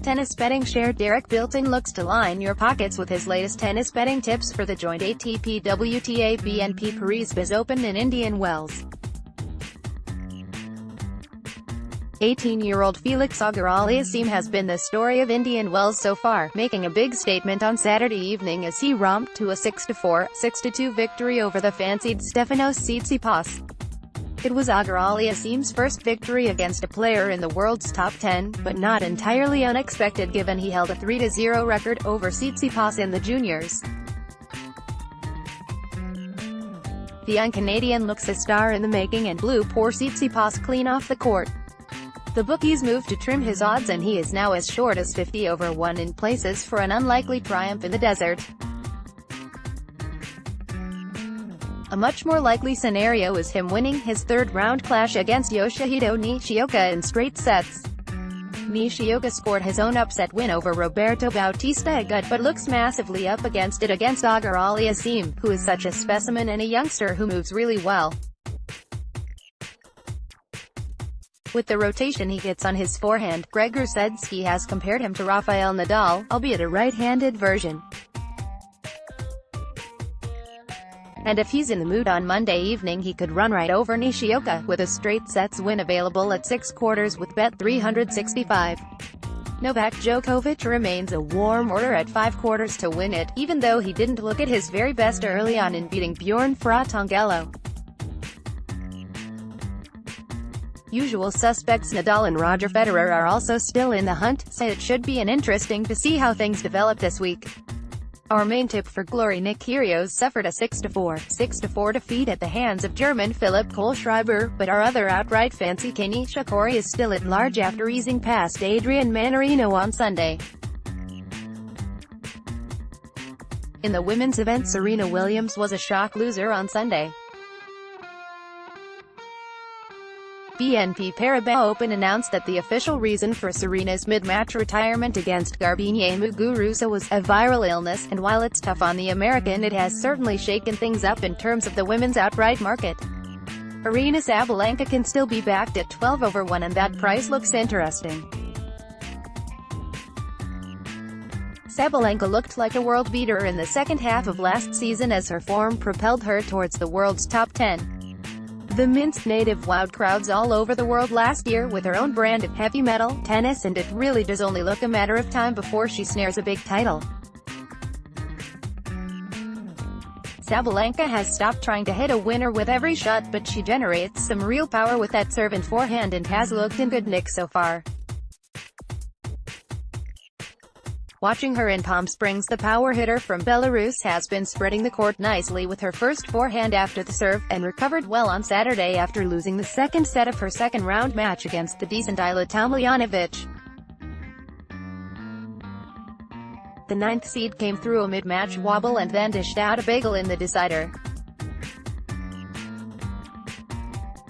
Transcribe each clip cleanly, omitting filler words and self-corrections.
tennis betting share Derek Bilton looks to line your pockets with his latest tennis betting tips for the joint ATP-WTA BNP Parisbas Open in Indian Wells. 18-year-old Felix Auger-Aliassime has been the story of Indian Wells so far, making a big statement on Saturday evening as he romped to a 6-4, 6-2 victory over the fancied Stefanos Tsitsipas. It was Auger-Aliassime's first victory against a player in the world's top 10, but not entirely unexpected given he held a 3-0 record over Tsitsipas in the juniors. The young Canadian looks a star in the making and blew poor Tsitsipas clean off the court. The bookies moved to trim his odds and he is now as short as 50/1 in places for an unlikely triumph in the desert. A much more likely scenario is him winning his third-round clash against Yoshihito Nishioka in straight sets. Nishioka scored his own upset win over Roberto Bautista Agut but looks massively up against it against Auger-Aliassime, who is such a specimen and a youngster who moves really well. With the rotation he gets on his forehand, Greg Rusedski has compared him to Rafael Nadal, albeit a right-handed version. And if he's in the mood on Monday evening he could run right over Nishioka, with a straight sets win available at 6 quarters with bet 365. Novak Djokovic remains a warm order at 5 quarters to win it, even though he didn't look at his very best early on in beating Bjorn Fratangelo. Usual suspects Nadal and Roger Federer are also still in the hunt, so it should be interesting to see how things develop this week. Our main tip for glory: Nick Kyrgios suffered a 6-4, 6-4 defeat at the hands of German Philipp Kohlschreiber, but our other outright fancy Kei Nishikori is still at large after easing past Adrian Manarino on Sunday. In the women's event, Serena Williams was a shock loser on Sunday. BNP Paribas Open announced that the official reason for Serena's mid-match retirement against Garbiñe Muguruza was a viral illness, and while it's tough on the American, it has certainly shaken things up in terms of the women's outright market. Aryna Sabalenka can still be backed at 12/1 and that price looks interesting. Sabalenka looked like a world beater in the second half of last season as her form propelled her towards the world's top 10. The Minsk native wowed crowds all over the world last year with her own brand of heavy metal tennis, and it really does only look a matter of time before she snares a big title. Sabalenka has stopped trying to hit a winner with every shot, but she generates some real power with that serve and forehand and has looked in good nick so far. Watching her in Palm Springs, the power hitter from Belarus has been spreading the court nicely with her first forehand after the serve, and recovered well on Saturday after losing the second set of her second-round match against the decent Ayla Tomljanovic. The 9th seed came through a mid-match wobble and then dished out a bagel in the decider.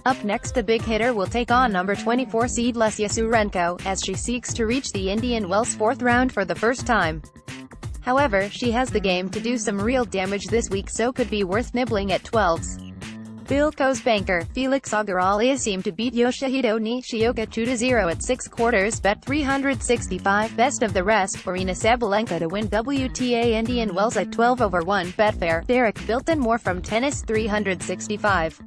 Up next, the big hitter will take on number 24 seed Lesia Surenko, as she seeks to reach the Indian Wells 4th round for the first time. However, she has the game to do some real damage this week, so could be worth nibbling at 12s. Bilko's banker, Felix Auger-Aliassime to beat Yoshihito Nishioka 2-0 at 6 quarters, bet 365. Best of the rest, Aryna Sabalenka to win WTA Indian Wells at 12/1, Betfair. Derek Bilton. More from Tennis 365.